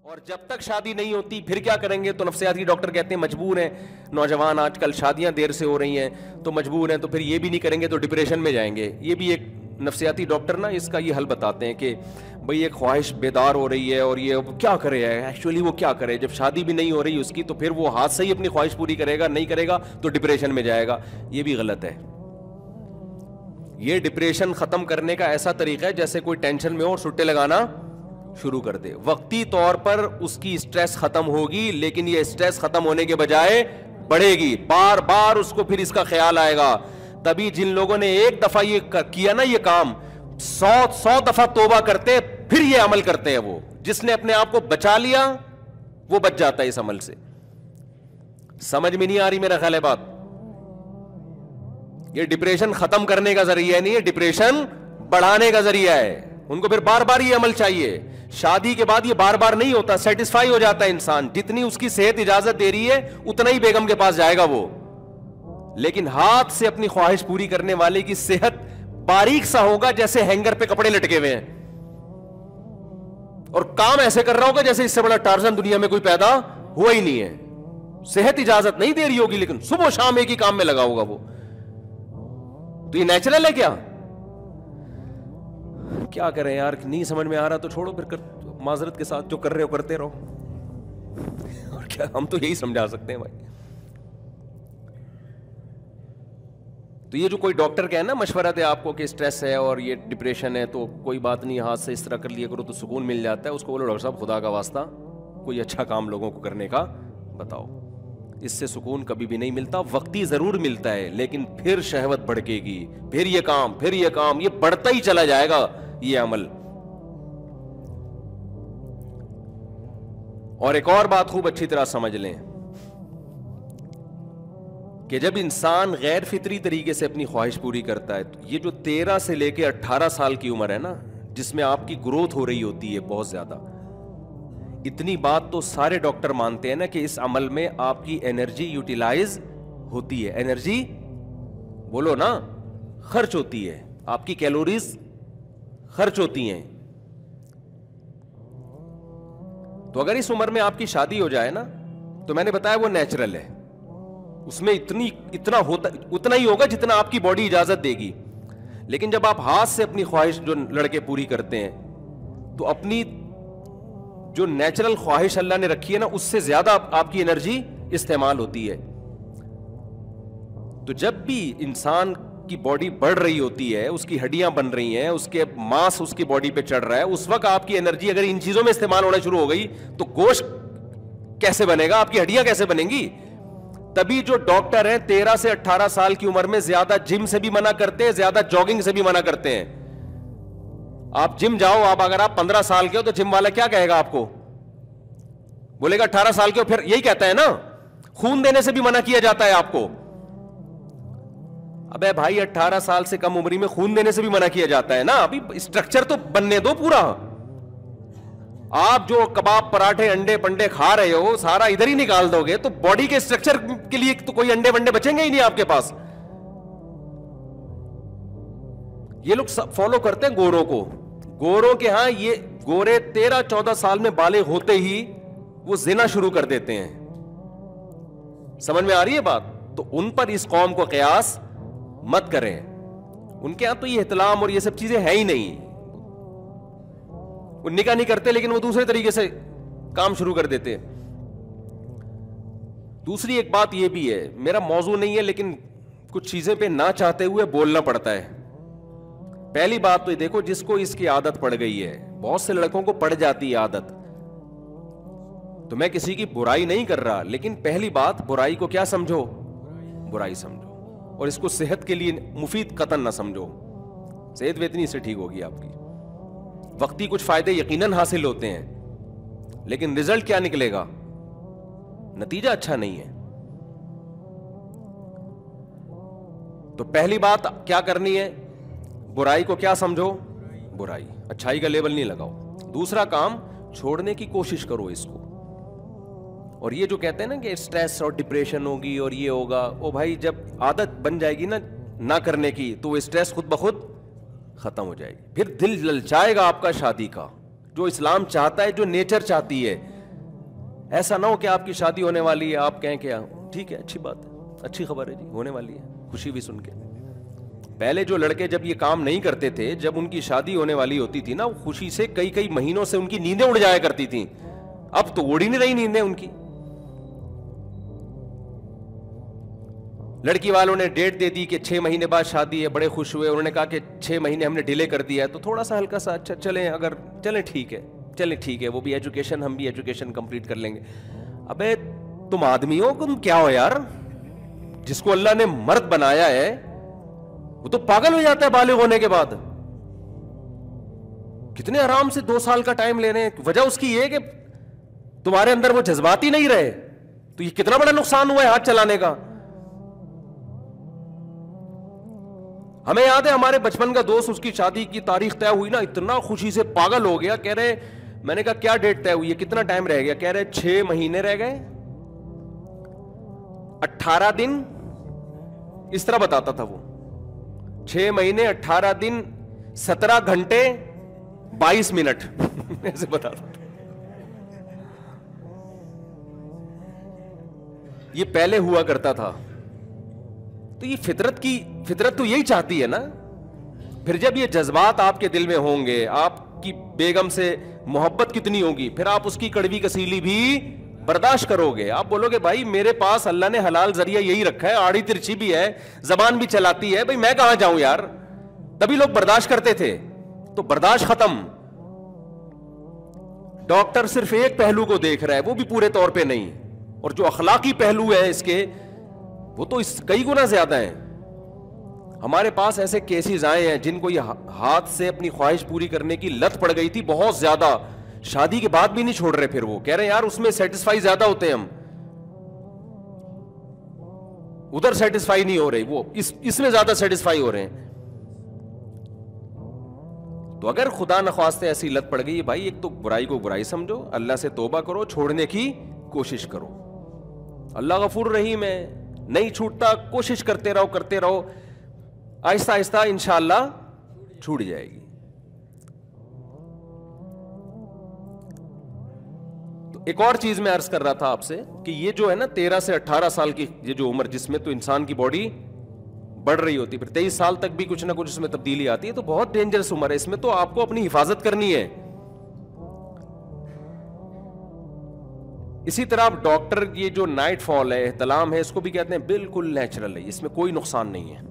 اور جب تک شادی نہیں ہوتی پھر کیا کریں گے؟ تو نفسیاتی ڈاکٹر کہتے ہیں مجبور ہیں، نوجوان آج کل شادیاں دیر سے ہو رہی ہیں تو مجبور ہیں، تو پھر یہ بھی نہیں کریں گے تو ڈپریشن میں جائیں گے۔ یہ بھی ایک نفسیاتی ڈاکٹر نا اس کا یہ حل بتاتے ہیں کہ بھئی ایک خواہش بیدار ہو رہی ہے اور یہ کیا کرے ہے ایکچولی، وہ کیا کرے جب شادی بھی نہیں ہو رہی اس کی، تو پھر وہ ہاتھ سے ہی اپنی خواہش پوری کرے گا، نہیں کرے گا تو ڈپریشن میں جائے گا۔ یہ بھی غلط ہے۔ یہ ڈپریشن ختم کرنے کا ایسا طریقہ ہے جیسے کوئی ٹینشن میں ہو اور سٹے لگانا شروع کر دے۔ وقتی طور پر اس کی اسٹریس ختم ہوگی، لیکن یہ اسٹریس ختم ہونے کے بجائے بڑھے گی، بار بار اس کو پھر اس کا خیال آئے گا۔ تبھی جن لوگوں نے ایک دفعہ یہ کیا نا یہ کام، 100 دفعہ توبہ کرتے پھر یہ عمل کرتے ہیں۔ وہ جس نے اپنے آپ کو بچا لیا وہ بچ جاتا ہے اس عمل سے۔ سمجھ میں نہیں آ رہی میرا خیال ہے بات؟ یہ ڈپریشن ختم کرنے کا ذریعہ نہیں ہے، ڈپریشن بڑھانے کا ذریعہ ہے۔ ان کو پھر بار بار یہ عمل چاہیے۔ شادی کے بعد یہ بار بار نہیں ہوتا، سیٹسفائی ہو جاتا ہے انسان، جتنی اس کی صحت اجازت دے رہی ہے اتنا ہی بیگم کے پاس جائے گا وہ۔ لیکن ہاتھ سے اپنی خواہش پوری کرنے والے کی صحت باریک سا ہوگا جیسے ہینگر پہ کپڑے لٹکے ہوئے ہیں، اور کام ایسے کر رہا ہوگا جیسے اس سے بڑا ٹارزن دنیا میں کوئی پیدا ہوا ہی نہیں ہے۔ صحت اجازت نہیں دے رہی ہوگی لیکن صبح و شام ایک ہی کام میں لگا ہوگا وہ۔ تو یہ نیچرل ہے کیا؟ کیا کریں یار، نہیں سمجھ میں آ رہا تو چھوڑو پھر، معذرت کے ساتھ جو کر رہے ہو کرتے رہو، اور کیا ہم تو یہی سمجھا سکتے ہیں بھائی۔ تو یہ جو کوئی ڈاکٹر کہے نا مشورہ دے آپ کو کہ اسٹریس ہے اور یہ ڈپریشن ہے تو کوئی بات نہیں، ہاتھ سے اس طرح کر لیا کرو تو سکون مل جاتا ہے، اس کو بولو ڈاکٹر صاحب خدا کا واسطہ کوئی اچھا کام لوگوں کو کرنے کا بتاؤ، اس سے سکون کبھی بھی نہیں ملتا، وقتی ضرور ملتا ہے لیکن پھر شہوت بڑھے گی، پھر یہ کام، پھر یہ کام، یہ بڑھتا ہی چلا جائے گا یہ عمل۔ اور ایک اور بات خوب اچھی طرح سمجھ لیں کہ جب انسان غیر فطری طریقے سے اپنی خواہش پوری کرتا ہے، تو یہ جو 13 سے لے کے 18 سال کی عمر ہے نا، جس میں آپ کی گروتھ ہو رہی ہوتی ہے بہت زیادہ، اتنی بات تو سارے ڈاکٹر مانتے ہیں نا کہ اس عمل میں آپ کی انرجی یوٹیلائز ہوتی ہے، انرجی بولو نا خرچ ہوتی ہے، آپ کی کیلوریز خرچ ہوتی ہیں۔ تو اگر اس عمر میں آپ کی شادی ہو جائے نا تو میں نے بتایا وہ نیچرل ہے، اس میں اتنا ہی ہوگا جتنا آپ کی باڈی اجازت دے گی۔ لیکن جب آپ ہاتھ سے اپنی خواہش جو لڑکے پوری کرتے ہیں تو اپنی جو نیچرل خواہش اللہ نے رکھی ہے نا اس سے زیادہ آپ کی انرجی استعمال ہوتی ہے۔ تو جب بھی انسان کی باڈی بڑھ رہی ہوتی ہے، اس کی ہڈیاں بن رہی ہیں، اس کے ماس اس کی باڈی پہ چڑھ رہا ہے، اس وقت آپ کی انرجی اگر ان چیزوں میں استعمال ہونا شروع ہو گئی تو گوشت کیسے بنے گا، آپ کی ہڈیاں کیسے بنیں گی؟ تبھی جو ڈاکٹر ہیں 13 سے 18 سال کی عمر میں زیادہ جم سے بھی منع کرتے ہیں، زیادہ جاگنگ سے بھی منع کرتے ہیں۔ آپ جم جاؤ، اگر آپ 15 سال کے ہو تو جم والا کیا کہے گا آپ کو؟ بولے گا 18 سال کے ہو، پھر یہی کہتا ہے نا۔ خون دینے سے بھی منع کیا جاتا ہے آپ کو۔ ابے بھائی 18 سال سے کم عمری میں خون دینے سے بھی منع کیا جاتا ہے نا، ابھی اسٹرکچر تو بننے دو پورا۔ آپ جو کباب پراٹھے انڈے پنڈے کھا رہے ہو سارا ادھر ہی نکال دو گے تو باڈی کے اسٹرکچر کے لیے تو کوئی انڈے ونڈے بچیں گے ہی نہیں آپ کے پاس۔ یہ لوگ فالو کرتے ہیں گوروں کو، گوروں کے ہاں یہ گورے 13-14 سال میں بالغ ہوتے ہی وہ زنا شروع کر دیتے ہیں۔ سمجھ میں آ رہی ہے بات؟ تو ان پر اس قوم کو قیاس مت کریں، ان کے ہاں تو یہ احتلام اور یہ سب چیزیں ہیں ہی نہیں۔ وہ نکاح نہیں کرتے لیکن وہ دوسرے طریقے سے کام شروع کر دیتے۔ دوسری ایک بات یہ بھی ہے، میرا موضوع نہیں ہے لیکن کچھ چیزیں پہ نہ چاہتے ہوئے بولنا پڑتا ہے۔ پہلی بات تو یہ دیکھو، جس کو اس کی عادت پڑ گئی ہے، بہت سے لڑکوں کو پڑ جاتی ہے عادت، تو میں کسی کی برائی نہیں کر رہا، لیکن پہلی بات برائی کو کیا سمجھو؟ برائی سمجھو، اور اس کو صحت کے لیے مفید قطعاً نہ سمجھو۔ صحت ویتنی سے ٹھیک ہوگی آپ کی، وقتی کچھ فائدے یقیناً حاصل ہوتے ہیں، لیکن رزلٹ کیا نکلے گا؟ نتیجہ اچھا نہیں ہے۔ تو پہلی بات کیا کرنی ہے؟ برائی کو کیا سمجھو؟ برائی، اچھائی کا لیبل نہیں لگاؤ۔ دوسرا کام، چھوڑنے کی کوشش کرو اس کو۔ اور یہ جو کہتے ہیں نا کہ اسٹریس اور ڈپریشن ہوگی اور یہ ہوگا، او بھائی جب عادت بن جائے گی نا نہ کرنے کی تو وہ اسٹریس خود بخود ختم ہو جائے گی۔ پھر دل للچائے گا آپ کا شادی کا، جو اسلام چاہتا ہے، جو نیچر چاہتی ہے۔ ایسا نہ ہو کہ آپ کی شادی ہونے والی ہے, آپ کہیں کہ ٹھیک ہے, اچھی بات ہے, اچھی خبر ہے جی, ہونے والی ہے, خوشی بھی سن کے. پہلے جو لڑکے جب یہ کام نہیں کرتے تھے, جب ان کی شادی ہونے والی ہوتی تھی نا, خوشی سے کئی کئی مہینوں سے ان کی نیندیں اڑ جایا کرتی تھیں. اب تو اڑ ہی نہیں رہی نیندیں ان کی. لڑکی والوں نے ڈیٹ دے دی کہ 6 مہینے بعد شادی ہے, بڑے خوش ہوئے. انہوں نے کہا کہ 6 مہینے ہم نے ڈیلے کر دیا ہے, تو تھوڑا سا ہلکا سا اچھا چلیں ٹھیک ہے, وہ بھی ایجوکیشن, ہم بھی ایجوکیشن کمپلیٹ کر لیں گے. ابے تم آدمی ہو, تم کیا ہو یار؟ جس کو اللہ نے مرد بنایا ہے وہ تو پاگل ہو جاتا ہے بالغ ہونے کے بعد. کتنے آرام سے 2 سال کا ٹائم لے رہے ہیں. وجہ اس کی یہ کہ تمہارے اندر وہ جذبات ہی نہیں رہے. تو یہ کتنا بڑا نقصان ہوا ہے ہاتھ چلانے کا. ہمیں یاد ہے ہمارے بچپن کا دوست, اس کی شادی کی تاریخ طے ہوئی نا, اتنا خوشی سے پاگل ہو گیا. کہہ رہے, میں نے کہا کیا ڈیٹ طے ہوئی ہے, کتنا ٹائم رہ گیا؟ کہہ رہے 6 مہینے رہ گئے, 18 دن, اس طرح بتاتا تھا وہ. 6 مہینے 18 دن 17 گھنٹے 22 منٹ ایسے بتاتا تھا. یہ پہلے ہوا کرتا تھا. تو یہ فطرت تو یہی چاہتی ہے نا. پھر جب یہ جذبات آپ کے دل میں ہوں گے, آپ کی بیگم سے محبت کتنی ہوگی, پھر آپ اس کی کڑوی کسیلی بھی برداشت کرو گے. آپ بولو گے بھائی میرے پاس اللہ نے حلال ذریعہ یہی رکھا ہے, آڑی ترچھی بھی ہے, زبان بھی چلاتی ہے, بھائی میں کہاں جاؤں یار. تبھی لوگ برداشت کرتے تھے. تو برداشت ختم. ڈاکٹر صرف ایک پہلو کو دیکھ رہا ہے, وہ بھی پورے طور پہ نہیں, اور جو اخلاقی پہلو ہے اس کے, وہ تو اس کئی گنا زیادہ ہیں. ہمارے پاس ایسے کیسز آئے ہیں جن کو یہ ہاتھ سے اپنی خواہش پوری کرنے کی لت پڑ گئی تھی بہت زیادہ, شادی کے بعد بھی نہیں چھوڑ رہے. پھر وہ کہہ رہے ہیں یار اس میں سیٹسفائی زیادہ ہوتے ہیں ہم, ادھر سیٹسفائی نہیں ہو رہے, وہ اس میں زیادہ سیٹسفائی ہو رہے ہیں. تو اگر خدا نخواستہ ایسی لت پڑ گئی بھائی, ایک تو برائی کو برائی سمجھو, اللہ سے توبہ کرو, چھوڑنے کی کوشش کرو. اللہ غفور رحیم ہے, نہیں چھوٹتا, کوشش کرتے رہو, آہستہ آہستہ انشاءاللہ چھوٹ جائے گی. تو ایک اور چیز میں عرض کر رہا تھا آپ سے کہ یہ جو ہے نا 13 سے 18 سال کی یہ جو عمر, جس میں تو انسان کی باڈی بڑھ رہی ہوتی, پھر 23 سال تک بھی کچھ نہ کچھ اس میں تبدیلی آتی ہے, تو بہت ڈینجرس عمر ہے. اس میں تو آپ کو اپنی حفاظت کرنی ہے. اسی طرح ڈاکٹر, یہ جو نائٹ فال ہے, احتلام ہے, اس کو بھی کہتے ہیں بالکل نیچرل ہے, اس میں کوئی نقصان نہیں ہے.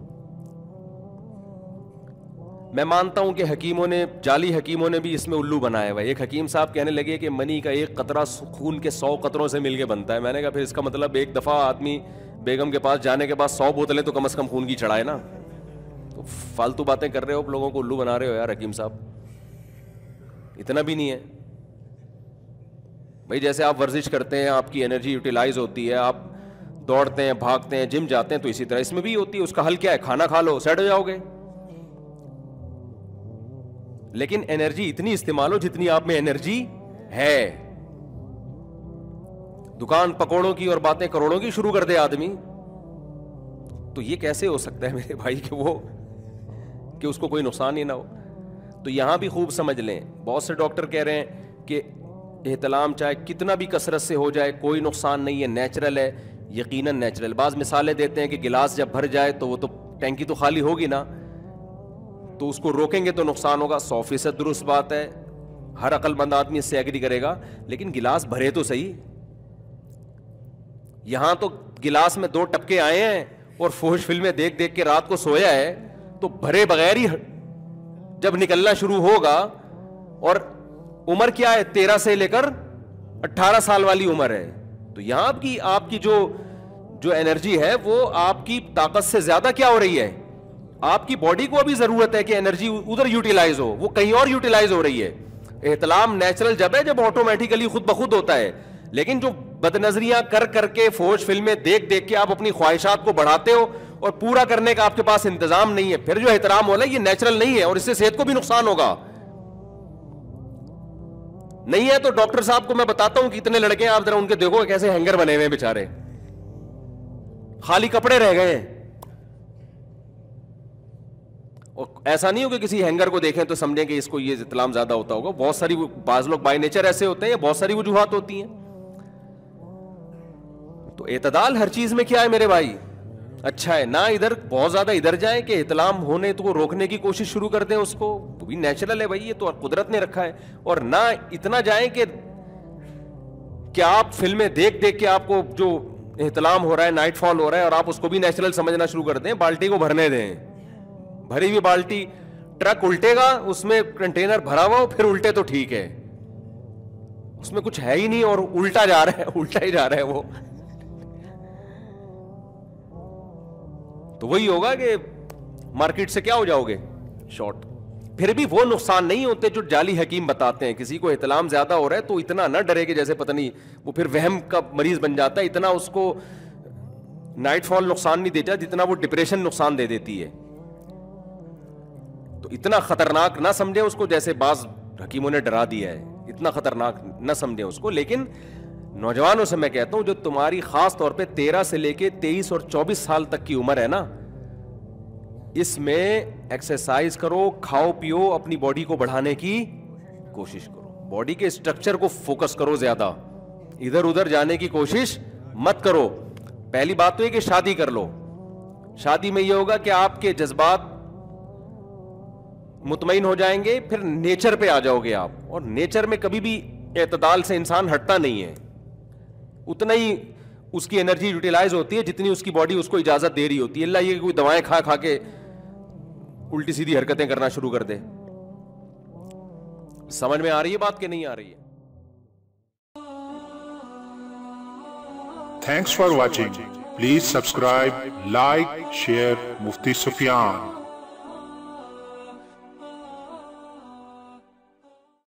میں مانتا ہوں کہ جعلی حکیموں نے بھی اس میں الو بنایا ہوا ہے. ایک حکیم صاحب کہنے لگے کہ منی کا ایک قطرہ خون کے 100 قطروں سے مل کے بنتا ہے. میں نے کہا پھر اس کا مطلب ایک دفعہ آدمی بیگم کے پاس جانے کے بعد 100 بوتلیں تو کم از کم خون کی چڑھائے نا. تو فالتو باتیں کر رہے ہو, لوگوں کو الو بنا رہے ہو یار حکیم صاحب, اتنا بھی نہیں ہے بھائی. جیسے آپ ورزش کرتے ہیں, آپ کی انرجی یوٹیلائز ہوتی ہے, آپ دوڑتے ہیں, بھاگتے ہیں, جم جاتے ہیں, تو اسی طرح اس میں بھی ہوتی ہے. اس کا حل کیا ہے؟ کھانا کھا لو, سیٹ ہو جاؤ گے. لیکن انرجی اتنی استعمال ہو جتنی آپ میں انرجی ہے. دکان پکوڑوں کی اور باتیں کروڑوں کی شروع کر دے آدمی, تو یہ کیسے ہو سکتا ہے میرے بھائی کہ اس کو کوئی نقصان ہی نہ ہو. تو یہاں بھی خوب سمجھ لیں, بہت سے ڈاکٹر کہہ رہے ہیں کہ احتلام چاہے کتنا بھی کثرت سے ہو جائے کوئی نقصان نہیں ہے, نیچرل ہے. یقیناً نیچرل. بعض مثالیں دیتے ہیں کہ گلاس جب بھر جائے تو وہ تو ٹینکی تو خالی ہوگی نا, تو اس کو روکیں گے تو نقصان ہوگا. 100% درست بات ہے, ہر عقل مند آدمی اس سے ایگری کرے گا. لیکن گلاس بھرے تو صحیح. یہاں تو گلاس میں 2 ٹپکے آئے ہیں اور فوش فلمیں دیکھ دیکھ کے رات کو سویا ہے, تو بھرے بغیر ہی جب نکلنا شروع ہوگا. اور عمر کیا ہے؟ 13 سے لے کر 18 سال والی عمر ہے. تو یہاں آپ کی جو انرجی ہے وہ آپ کی طاقت سے زیادہ کیا ہو رہی ہے؟ آپ کی باڈی کو ابھی ضرورت ہے کہ انرجی ادھر یوٹیلائز ہو, وہ کہیں اور یوٹیلائز ہو رہی ہے. احتلام نیچرل جب ہے جب آٹومیٹیکلی خود بخود ہوتا ہے. لیکن جو بد نظریاں کر کے فوش فلمیں دیکھ دیکھ کے آپ اپنی خواہشات کو بڑھاتے ہو اور پورا کرنے کا آپ کے پاس انتظام نہیں ہے, پھر جو احترام ہو رہا ہے یہ نیچرل نہیں ہے, اور اس سے صحت کو بھی نقصان ہوگا. نہیں ہے تو ڈاکٹر صاحب کو میں بتاتا ہوں کہ اتنے لڑکے ہیں, آپ ذرا ان کے دیکھو کیسے ہینگر بنے ہوئے ہیں بیچارے, خالی کپڑے رہ گئے ہیں. اور ایسا نہیں ہو کہ کسی ہینگر کو دیکھیں تو سمجھیں کہ اس کو یہ احتلام زیادہ ہوتا ہوگا. بہت ساری, بعض لوگ بائی نیچر ایسے ہوتے ہیں, بہت ساری وجوہات ہوتی ہیں. تو اعتدال ہر چیز میں کیا ہے میرے بھائی؟ اچھا ہے. نہ ادھر بہت زیادہ ادھر جائیں کہ احتلام ہونے تو روکنے کی کوشش شروع کر دیں اس کو, وہ بھی نیچرل ہے بھائی, یہ تو قدرت نے رکھا ہے. اور نہ اتنا جائیں کہ آپ فلمیں دیکھ دیکھ کے آپ کو جو احتلام ہو رہا ہے, نائٹ فال ہو رہا ہے, اور آپ اس کو بھی نیچرل سمجھنا شروع کر دیں. بالٹی کو بھرنے دیں, بھری ہوئی بالٹی, ٹرک الٹے گا, اس میں کنٹینر بھرا ہوا ہو, پھر الٹے تو ٹھیک ہے, اس میں کچھ ہے ہی نہیں اور الٹا جا رہا ہے, الٹا ہی جا رہا ہے وہ. تو وہی ہوگا کہ مارکیٹ سے کیا ہو جاؤ گے, شارٹ. پھر بھی وہ نقصان نہیں ہوتے جو جعلی حکیم بتاتے ہیں. کسی کو احتلام زیادہ ہو رہا ہے تو اتنا نہ ڈرے کہ جیسے پتہ نہیں وہ پھر وہم کا مریض بن جاتا ہے. اتنا اس کو نائٹ فال نقصان نہیں دیتا جتنا وہ ڈپریشن نقصان دے دیتی ہے. تو اتنا خطرناک نہ سمجھے اس کو جیسے بعض حکیموں نے ڈرا دیا ہے, اتنا خطرناک نہ سمجھے اس کو. لیکن نوجوانوں سے میں کہتا ہوں جو تمہاری خاص طور پہ 13 سے لے کے 23 اور 24 سال تک کی عمر ہے نا, اس میں ایکسرسائز کرو, کھاؤ پیو, اپنی باڈی کو بڑھانے کی کوشش کرو, باڈی کے اسٹرکچر کو فوکس کرو, زیادہ ادھر ادھر جانے کی کوشش مت کرو. پہلی بات تو یہ کہ شادی کر لو. شادی میں یہ ہوگا کہ آپ کے جذبات مطمئن ہو جائیں گے, پھر نیچر پہ آ جاؤ گے آپ, اور نیچر میں کبھی بھی اعتدال سے انسان ہٹتا نہیں ہے. اتنا ہی اس کی انرجی یوٹیلائز ہوتی ہے جتنی اس کی باڈی اس کو اجازت دے رہی ہوتی ہے. اللہ یہ کوئی دوائیں کھا کھا کے الٹی سیدھی حرکتیں کرنا شروع کر دے. سمجھ میں آ رہی ہے بات کہ نہیں آ رہی ہے؟ Thanks for watching. Please subscribe, like, share Mufti Sufyan.